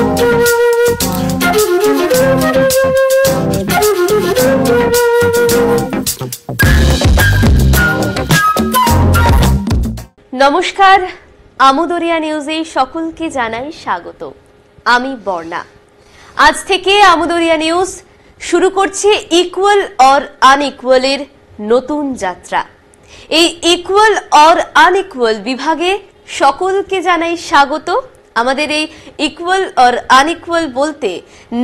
নমস্কার, আমোদরিয়া নিউজে সকলকে জানাই স্বাগত। আমি বর্ণা। আজ থেকে আমোদরিয়া নিউজ শুরু করছে ইকুয়াল অর আনইকুয়ালের নতুন যাত্রা। এই ইকুয়াল অর আনইকুয়াল বিভাগে সকলকে জানাই স্বাগত। আমাদের এই ইকুয়াল অর আনইকুয়াল বলতে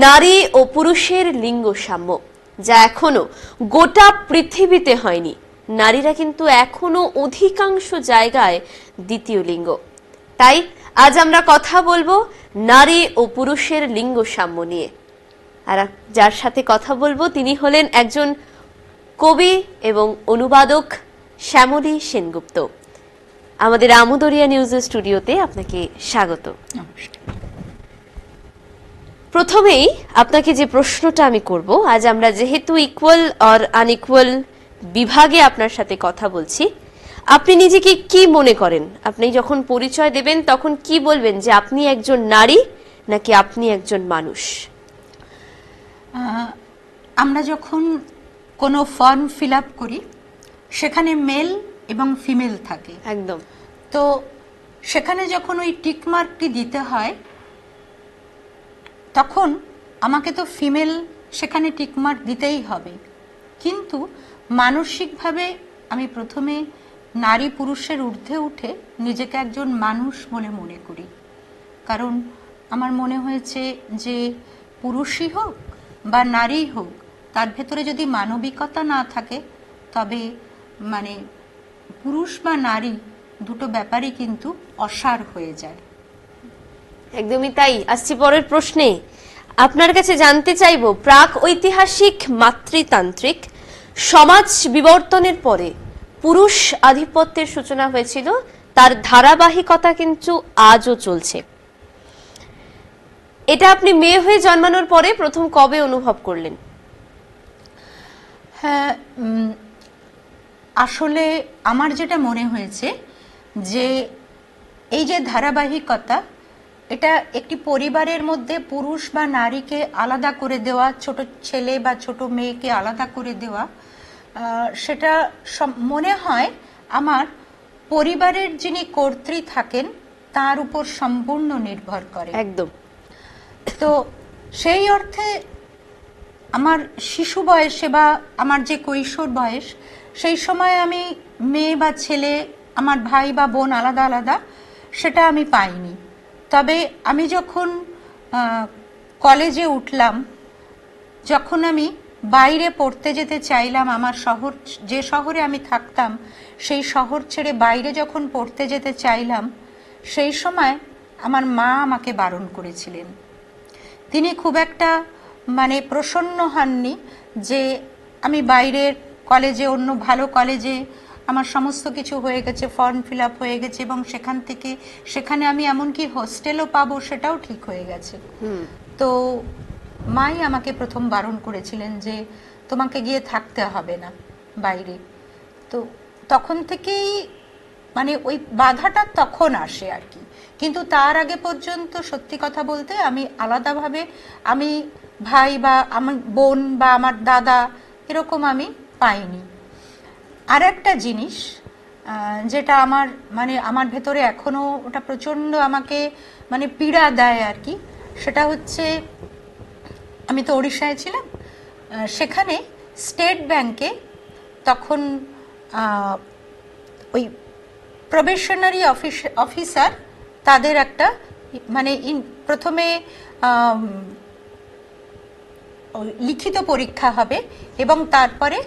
নারী ও পুরুষের লিঙ্গ সাম্য, যা এখনো গোটা পৃথিবীতে হয়নি। নারীরা কিন্তু এখনো অধিকাংশ জায়গায় দ্বিতীয় লিঙ্গ। তাই আজ আমরা কথা বলবো নারী ও পুরুষের লিঙ্গ সাম্য নিয়ে। আর যার সাথে কথা বলবো তিনি হলেন একজন কবি এবং অনুবাদক শ্যামলী সেনগুপ্ত। আমাদের আমোদরিয়া নিউজের স্টুডিওতে আপনাকে স্বাগত। প্রথমেই আপনাকে যে প্রশ্নটা আমি করব, আজ আমরা যেহেতু ইকুয়াল অর আনইকুয়াল বিভাগে আপনার সাথে কথা বলছি, আপনি নিজেকে কি মনে করেন? আপনি যখন পরিচয় দেবেন তখন কি বলবেন, যে আপনি একজন নারী নাকি আপনি একজন মানুষ? আমরা যখন কোনো ফর্ম ফিল আপ করি সেখানে মেল এবং ফিমেল থাকে, একদম। তো সেখানে যখন ওই টিক মার্কটি দিতে হয় তখন আমাকে তো ফিমেল সেখানে টিক মার্ক দিতেই হবে, কিন্তু মানসিকভাবে আমি প্রথমে নারী পুরুষের ঊর্ধ্বে উঠে নিজেকে একজন মানুষ বলে মনে করি। কারণ আমার মনে হয়েছে যে পুরুষই হোক বা নারী হোক, তার ভেতরে যদি মানবিকতা না থাকে তবে মানে পুরুষ বা নারী দুটো ব্যাপারই কিন্তু অসার হয়ে যায়। একদমই তাই। আসছি পরের প্রশ্নে। আপনার কাছে জানতে চাইবো, প্রাক ঐতিহাসিক মাতৃতান্ত্রিক সমাজ বিবর্তনের পরে পুরুষ আধিপত্যের সূচনা হয়েছিল, তার ধারাবাহিকতা কিন্তু আজও চলছে। এটা আপনি মেয়ে হয়ে জন্মানোর পরে প্রথম কবে অনুভব করলেন? হ্যাঁ, আসলে আমার যেটা মনে হয়েছে যে এই যে ধারাবাহিকতা, এটা একটি পরিবারের মধ্যে পুরুষ বা নারীকে আলাদা করে দেওয়া, ছোট ছেলে বা ছোট মেয়েকে আলাদা করে দেওয়া, সেটা মনে হয় আমার পরিবারের যিনি কর্ত্রী থাকেন তার উপর সম্পূর্ণ নির্ভর করে। একদম। তো সেই অর্থে আমার শিশু বয়সে বা আমার যে কৈশোর বয়স, সেই সময় আমি মেয়ে বা ছেলে, আমার ভাই বা বোন আলাদা আলাদা, সেটা আমি পাইনি। তবে আমি যখন কলেজে উঠলাম, যখন আমি বাইরে পড়তে যেতে চাইলাম, আমার শহর, যে শহরে আমি থাকতাম সেই শহর ছেড়ে বাইরে যখন পড়তে যেতে চাইলাম, সেই সময় আমার মা আমাকে বারণ করেছিলেন। তিনি খুব একটা মানে প্রসন্ন হননি যে আমি বাইরের কলেজে, অন্য ভালো কলেজে আমার সমস্ত কিছু হয়ে গেছে, ফর্ম ফিল আপ হয়ে গেছে, এবং সেখানে আমি এমনকি হোস্টেলও পাবো সেটাও ঠিক হয়ে গেছে। তো মাই আমাকে প্রথম বারণ করেছিলেন যে তোমাকে গিয়ে থাকতে হবে না বাইরে। তো তখন থেকেই মানে ওই বাধাটা তখন আসে আর কি, কিন্তু তার আগে পর্যন্ত সত্যি কথা বলতে আমি আলাদাভাবে, আমি ভাই বা আমার বোন বা আমার দাদা এরকম আমি পাইনি। আর একটা জিনিস যেটা আমার ভেতরে এখনো ওটা প্রচণ্ড আমাকে মানে পীড়া দেয় আর কি, সেটা হচ্ছে আমি তো ওড়িশায় ছিলাম, সেখানে স্টেট ব্যাংকে তখন ওই প্রবেশনারি অফিসার তাদের একটা মানে প্রথমে লিখিত পরীক্ষা হবে এবং তারপরে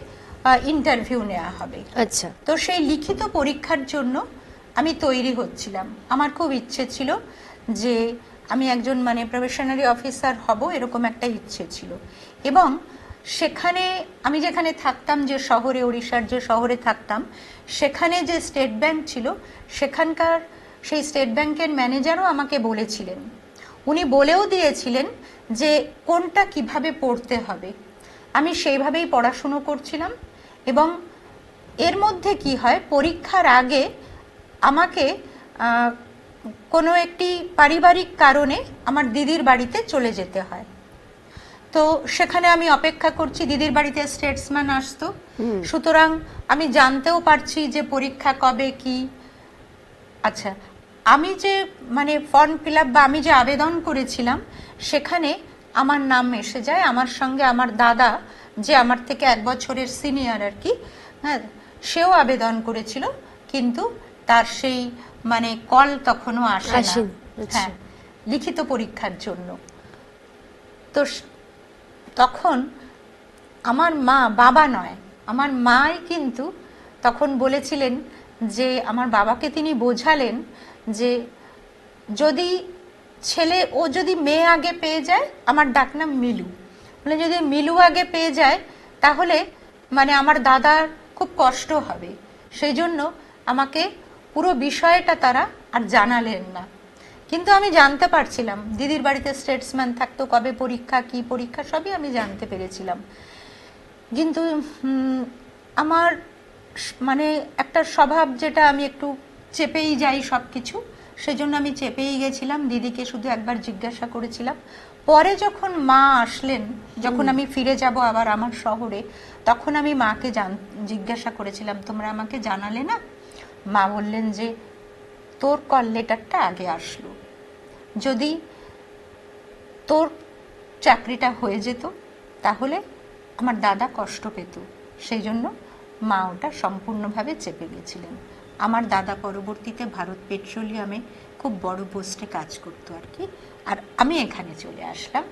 ইন্টারভিউ নেওয়া হবে। আচ্ছা। তো সেই লিখিত পরীক্ষার জন্য আমি তৈরি হচ্ছিলাম। আমার খুব ইচ্ছে ছিল যে আমি একজন মানে প্রবেশনারি অফিসার হব, এরকম একটা ইচ্ছে ছিল। এবং সেখানে আমি যেখানে থাকতাম, যে শহরে, ওড়িশার যে শহরে থাকতাম, সেখানে যে স্টেট ব্যাংক ছিল, সেখানকার সেই স্টেট ব্যাংকের ম্যানেজারও আমাকে বলেছিলেন, উনি বলেও দিয়েছিলেন যে কোনটা কিভাবে পড়তে হবে। আমি সেইভাবেই পড়াশুনো করছিলাম। এবং এর মধ্যে কি হয়, পরীক্ষার আগে আমাকে কোনো একটি পারিবারিক কারণে আমার দিদির বাড়িতে চলে যেতে হয়। তো সেখানে আমি অপেক্ষা করছি, দিদির বাড়িতে স্টেটসম্যান আসতো, সুতরাং আমি জানতেও পারছি যে পরীক্ষা কবে কি। আচ্ছা, আমি যে মানে ফর্ম ফিল আপ বা আমি যে আবেদন করেছিলাম সেখানে আমার নাম এসে যায়, আমার সঙ্গে আমার দাদা যে আমার থেকে 1 বছরের সিনিয়র আর কি, হ্যাঁ, সেও আবেদন করেছিল, কিন্তু তার সেই মানে কল তখনও আসে না, হ্যাঁ, লিখিত পরীক্ষার জন্য। তো তখন আমার মা, বাবা নয়, আমার মাই কিন্তু তখন বলেছিলেন যে আমার বাবাকে তিনি বোঝালেন যে যদি ও যদি মেয়ে আগে পেয়ে যায়, আমার ডাকনাম মিলু, বলে যদি মিলু আগে পেয়ে যায় তাহলে মানে আমার দাদার খুব কষ্ট হবে, সেই জন্য আমাকে পুরো বিষয়টা তারা আর জানালেন না। কিন্তু আমি জানতে পারছিলাম, দিদির বাড়িতে স্টেটসম্যান থাকতো, কবে পরীক্ষা, কি পরীক্ষা, সবই আমি জানতে পেরেছিলাম। কিন্তু আমার মানে একটা স্বভাব, যেটা আমি একটু চেপেই যাই সব কিছু, সেজন্য আমি চেপেই গেছিলাম। দিদিকে শুধু একবার জিজ্ঞাসা করেছিলাম। পরে যখন মা আসলেন, যখন আমি ফিরে যাব আবার আমার শহরে, তখন আমি মাকে জিজ্ঞাসা করেছিলাম, তোমরা আমাকে জানালে না? মা বললেন যে তোর কল লেটারটা আগে আসলো, যদি তোর চাকরিটা হয়ে যেত তাহলে আমার দাদা কষ্ট পেত, সেই জন্য মা ওটা সম্পূর্ণভাবে চেপে গেছিলেন। আমার দাদা পরবর্তীতে ভারত পেট্রোলিয়ামে খুব বড় পোস্টে কাজ করতো আর কি, আর আমি এখানে চলে আসলাম।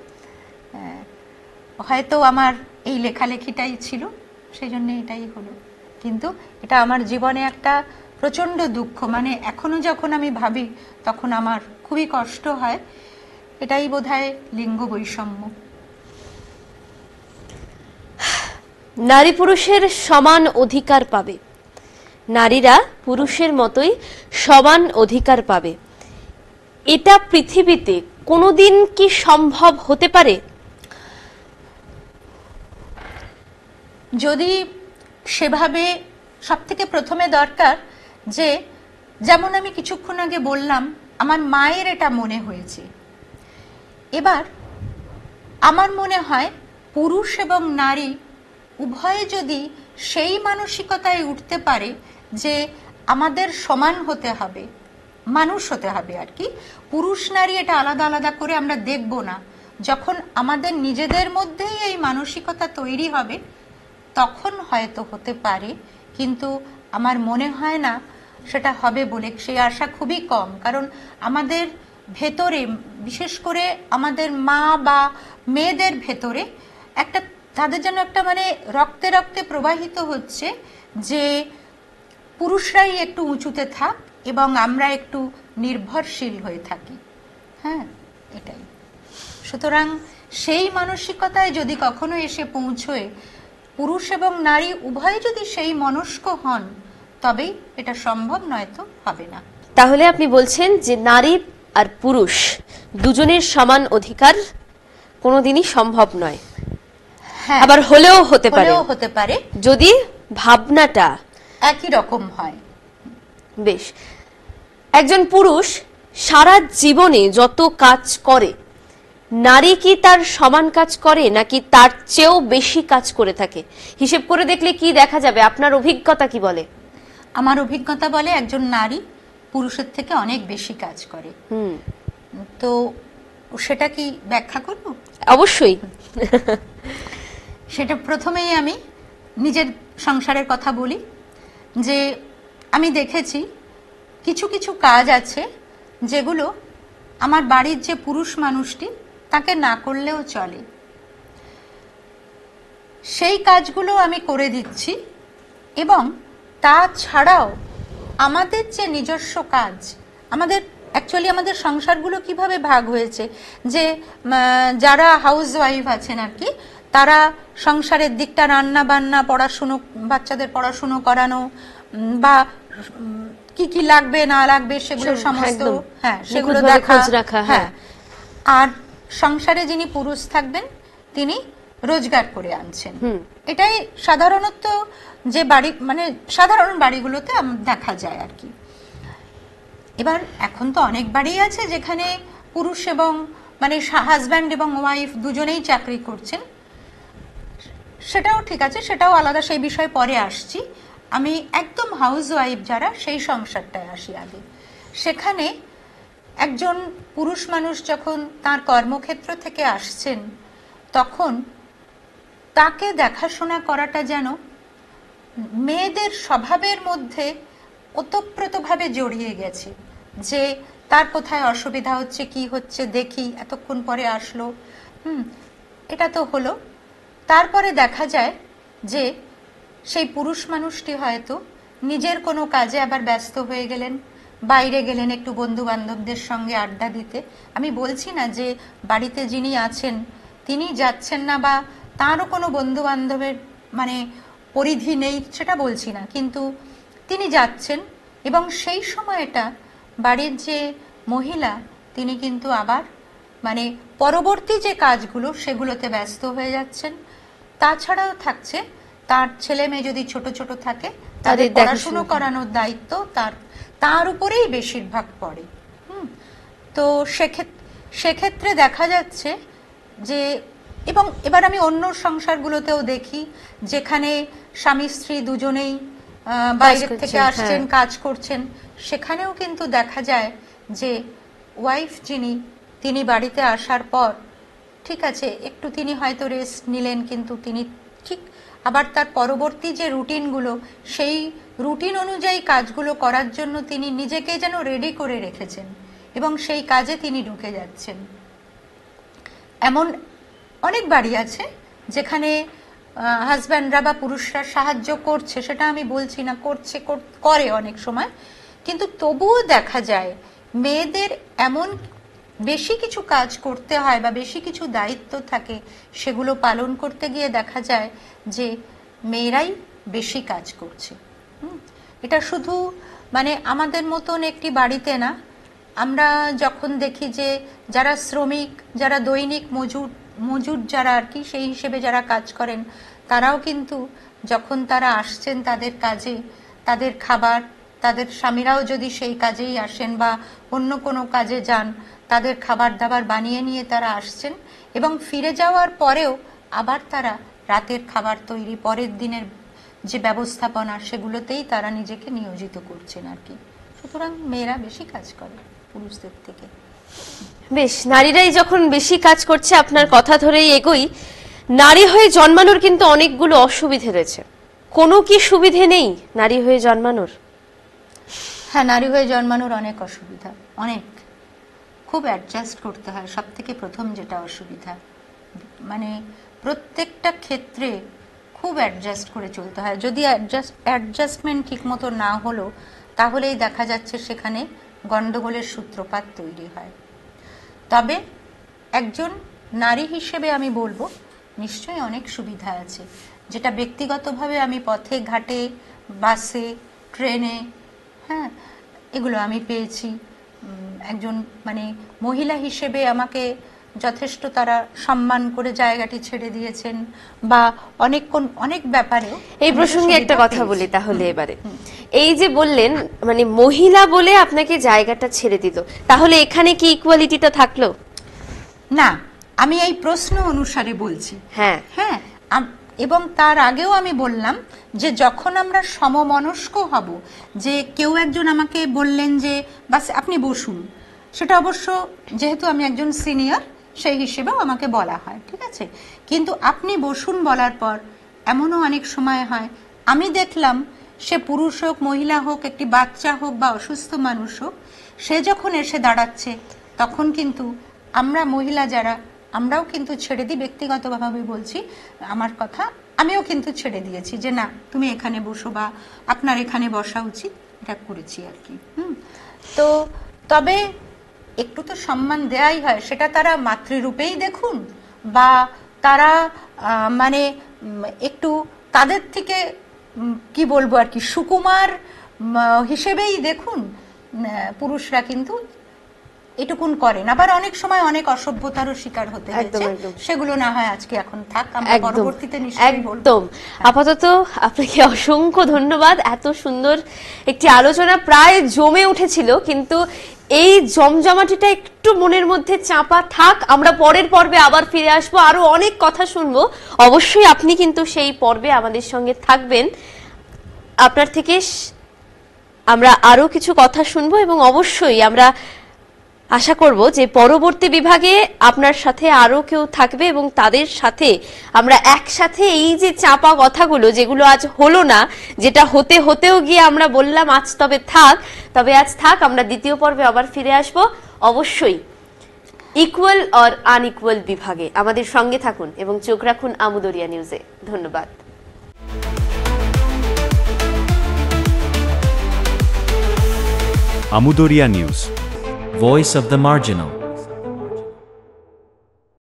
হয়তো আমার এই লেখালেখিটাই ছিল, সেই জন্য এটাই হলো। কিন্তু এটা আমার জীবনে একটা প্রচণ্ড দুঃখ, মানে এখনো যখন আমি ভাবি তখন আমার খুবই কষ্ট হয়। এটাই বোধহয় লিঙ্গ বৈষম্য। নারী পুরুষের সমান অধিকার পাবে, নারীরা পুরুষের মতোই সমান অধিকার পাবে, এটা পৃথিবীতে কোনোদিন কি সম্ভব হতে পারে? যদি সেভাবে, সব থেকে প্রথমে দরকার যে, যেমন আমি কিছুক্ষণ আগে বললাম আমার মায়ের এটা মনে হয়েছে, এবার আমার মনে হয় পুরুষ এবং নারী উভয়ে যদি সেই মানসিকতায় উঠতে পারে যে আমাদের সমান হতে হবে, মানুষ হতে হবে আর কি, পুরুষ নারী এটা আলাদা আলাদা করে আমরা দেখব না, যখন আমাদের নিজেদের মধ্যেই এই মানসিকতা তৈরি হবে তখন হয়তো হতে পারে। কিন্তু আমার মনে হয় না সেটা হবে বলে, সেই আশা খুবই কম। কারণ আমাদের ভেতরে, বিশেষ করে আমাদের মা বা মেয়েদের ভেতরে একটা, তাদের যেন একটা মানে রক্তে রক্তে প্রবাহিত হচ্ছে যে পুরুষরাই একটু উঁচুতে থাক এবং আমরা একটু নির্ভরশীল হয়ে থাকি, হ্যাঁ, এটাই। সুতরাং সেই মানসিকতায় যদি কখনো এসে পৌঁছয়, পুরুষ এবং নারী উভয় যদি সেই মনস্ক হন, তবেই এটা সম্ভব, নয়তো হবে না। তাহলে আপনি বলছেন যে নারী আর পুরুষ দুজনের সমান অধিকার কোনোদিনই সম্ভব নয়, হ্যাঁ, আবার হলেও হতে পারে যদি ভাবনাটা একই রকম হয়। বেশ, একজন পুরুষ সারা জীবনে যত কাজ করে, নারী কি তার সমান কাজ করে নাকি তার চেয়েও বেশি কাজ করে থাকে? হিসেব করে দেখলে কি দেখা যাবে? আপনার অভিজ্ঞতা কি বলে? আমার অভিজ্ঞতা বলে একজন নারী পুরুষের থেকে অনেক বেশি কাজ করে। তো সেটা কি ব্যাখ্যা করব? অবশ্যই। সেটা প্রথমেই আমি নিজের সংসারের কথা বলি, যে আমি দেখেছি কিছু কিছু কাজ আছে যেগুলো আমার বাড়ির যে পুরুষ মানুষটি তাকে না করলেও চলে, সেই কাজগুলো আমি করে দিচ্ছি। এবং তাছাড়াও আমাদের যে নিজস্ব কাজ, আমাদের অ্যাকচুয়ালি আমাদের সংসারগুলো কিভাবে ভাগ হয়েছে, যে যারা হাউস ওয়াইফ আছেন আর কি, তারা সংসারের দিকটা, রান্না বান্না, পড়াশুনো, বাচ্চাদের পড়াশুনো করানো, বা কি কি লাগবে না লাগবে সেগুলো সমস্ত, হ্যাঁ, সেগুলো দেখা, হ্যাঁ। আর সংসারে যিনি পুরুষ থাকবেন তিনি রোজগার করে আনছেন। এটাই সাধারণত যে বাড়ি, মানে সাধারণ বাড়িগুলোতে দেখা যায় আর কি। এবার এখন তো অনেক বাড়ি আছে যেখানে পুরুষ এবং মানে হাজব্যান্ড এবং ওয়াইফ দুজনেই চাকরি করছেন, সেটাও ঠিক আছে, সেটাও আলাদা, সেই বিষয়ে পরে আসছি। আমি একদম হাউস ওয়াইফ যারা, সেই সংসারটায় আসি আগে। সেখানে একজন পুরুষ মানুষ যখন তার কর্মক্ষেত্র থেকে আসছেন, তখন তাকে দেখাশোনা করাটা যেন মেয়েদের স্বভাবের মধ্যে ওতপ্রোতভাবে জড়িয়ে গেছে, যে তার কোথায় অসুবিধা হচ্ছে, কি হচ্ছে দেখি, এতক্ষণ পরে আসলো, এটা তো হলো। তারপরে দেখা যায় যে সেই পুরুষ মানুষটি হয়তো নিজের কোনো কাজে আবার ব্যস্ত হয়ে গেলেন, বাইরে গেলেন একটু বন্ধু বান্ধবদের সঙ্গে আড্ডা দিতে। আমি বলছি না যে বাড়িতে যিনি আছেন তিনি যাচ্ছেন না বা তারও কোনো বন্ধু বান্ধবের মানে পরিধি নেই, সেটা বলছি না, কিন্তু তিনি যাচ্ছেন এবং সেই সময়টা বাড়ির যে মহিলা তিনি কিন্তু আবার মানে পরবর্তী যে কাজগুলো সেগুলোতে ব্যস্ত হয়ে যাচ্ছেন। তাছাড়াও থাকছে তার ছেলে মেয়ে যদি ছোট ছোট থাকে তাদের পড়াশুনো করানোর দায়িত্ব তার উপরেই বেশিরভাগ পড়ে। তো সেক্ষেত্রে দেখা যাচ্ছে যে, এবং এবার আমি অন্য সংসারগুলোতেও দেখি যেখানে স্বামী স্ত্রী দুজনেই বাইরে থেকে আসছেন, কাজ করছেন, সেখানেও কিন্তু দেখা যায় যে ওয়াইফ যিনি তিনি বাড়িতে আসার পর ঠিক আছে একটু তিনি হয়তো রেস্ট নিলেন, কিন্তু তিনি ঠিক আবার তার পরবর্তী যে রুটিনগুলো সেই রুটিন অনুযায়ী কাজগুলো করার জন্য তিনি নিজেকে যেন রেডি করে রেখেছেন এবং সেই কাজে তিনি ঢুকে যাচ্ছেন। এমন অনেক বাড়ি আছে যেখানে হাজব্যান্ডরা বা পুরুষরা সাহায্য করছে, সেটা আমি বলছি না, করে অনেক সময়, কিন্তু তবুও দেখা যায় মেয়েদের এমন বেশি কিছু কাজ করতে হয় বা বেশি কিছু দায়িত্ব থাকে, সেগুলো পালন করতে গিয়ে দেখা যায় যে মেয়েরাই বেশি কাজ করছে। এটা শুধু মানে আমাদের মতন একটি বাড়িতে না, আমরা যখন দেখি যে যারা শ্রমিক, যারা দৈনিক মজুর যারা আর কি, সেই হিসেবে যারা কাজ করেন, তারাও কিন্তু যখন তারা আসছেন তাদের কাজে, তাদের খাবার, তাদের স্বামীরাও যদি সেই কাজেই আসেন বা অন্য কোনো কাজে যান, তাদের খাবার দাবার বানিয়ে নিয়ে তারা আসছেন এবং ফিরে যাওয়ার পরেও আবার তারা রাতের খাবার তৈরি, পরের দিনের যে ব্যবস্থাপনা, সেগুলোতেই তারা নিজেকে নিয়োজিত করছেন আর কি। সুতরাং মেয়েরা বেশি কাজ করে পুরুষদের থেকে। বেশ, নারীরাই যখন বেশি কাজ করছে, আপনার কথা ধরেই এগোই, নারী হয়ে জন্মানোর কিন্তু অনেকগুলো অসুবিধে রয়েছে, কোনো কি সুবিধে নেই নারী হয়ে জন্মানোর? হ্যাঁ, নারী হয়ে জন্মানোর অনেক অসুবিধা, অনেক, খুব অ্যাডজাস্ট করতে হয়। সব থেকে প্রথম যেটা অসুবিধা, মানে প্রত্যেকটা ক্ষেত্রে খুব অ্যাডজাস্ট করে চলতে হয়। যদি অ্যাডজাস্টমেন্ট ঠিক মতো না হলো, তাহলেই দেখা যাচ্ছে সেখানে গন্ডগোলের সূত্রপাত তৈরি হয়। তবে একজন নারী হিসেবে আমি বলবো নিশ্চয়ই অনেক সুবিধা আছে, যেটা ব্যক্তিগতভাবে আমি পথে ঘাটে, বাসে, ট্রেনে, হ্যাঁ, এগুলো আমি পেয়েছি। একজন মানে মহিলা হিসেবে আমাকে যথেষ্ট তারা সম্মান করে জায়গাটি ছেড়ে দিয়েছেন, বা অনেক ব্যাপারে। এই প্রসঙ্গে একটা কথা বলি তাহলে এবারে, এই যে বললেন মানে মহিলা বলে আপনাকে জায়গাটা ছেড়ে দিল, তাহলে এখানে কি ইকুয়ালিটিটা থাকলো না? আমি এই প্রশ্ন অনুসারে বলছি। হ্যাঁ হ্যাঁ, এবং তার আগেও আমি বললাম যে যখন আমরা সমমনস্ক হব, যে কেউ একজন আমাকে বললেন যে বাস আপনি বসুন, সেটা অবশ্য যেহেতু আমি একজন সিনিয়র সেই হিসেবেও আমাকে বলা হয়, ঠিক আছে, কিন্তু আপনি বসুন বলার পর এমনও অনেক সময় হয় আমি দেখলাম সে পুরুষ হোক, মহিলা হোক, একটি বাচ্চা হোক বা অসুস্থ মানুষ হোক, সে যখন এসে দাঁড়াচ্ছে তখন কিন্তু আমরা মহিলা যারা, আমরাও কিন্তু ছেড়ে দিই। ব্যক্তিগতভাবে বলছি আমার কথা, আমিও কিন্তু ছেড়ে দিয়েছি যে না তুমি এখানে বসো বা আপনার এখানে বসা উচিত, এটা করেছি আর কি। তো তবে একটু তো সম্মান দেয়াই হয়, সেটা তারা মাতৃরূপেই দেখুন বা তারা মানে একটু তাদের থেকে কি বলবো আর কি সুকুমার হিসেবেই দেখুন, পুরুষরা কিন্তু এটুকুন করেন। আবার অনেক সময় অনেক অসভ্যতারও শিকার হতে হয়েছে, সেগুলো না হয় আজকে এখন থাক, আমরা পরবর্তীতে নিশ্চয়ই বলবো। একদম। আপাতত আপনাকে অসংখ্য ধন্যবাদ। এত সুন্দর একটি আলোচনা প্রায় জমে উঠেছিল, কিন্তু এই জমজমাটিটা একটু মনের মধ্যে চাপা থাক, আমরা পরের পর্বে আবার ফিরে আসবো, আরো অনেক কথা শুনবো। অবশ্যই আপনি কিন্তু সেই পর্বে আমাদের সঙ্গে থাকবেন। আপনার থেকে আমরা আরো কিছু কথা শুনবো এবং অবশ্যই আমরা আশা করব যে পরবর্তী বিভাগে আপনার সাথে আরো কেউ থাকবে এবং তাদের সাথে আমরা একসাথে এই যে চাপা কথাগুলো যেগুলো আজ হলো না, যেটা হতেও গিয়ে আমরা বললাম আজ তবে আজ থাক, আমরা দ্বিতীয় পর্বে আবার ফিরে আসব অবশ্যই ইকুয়াল অর আনইকুয়াল বিভাগে। আমাদের সঙ্গে থাকুন এবং চোখ রাখুন আমুদরিয়া নিউজে। ধন্যবাদ। Amudoria News, Voice of the Marginal.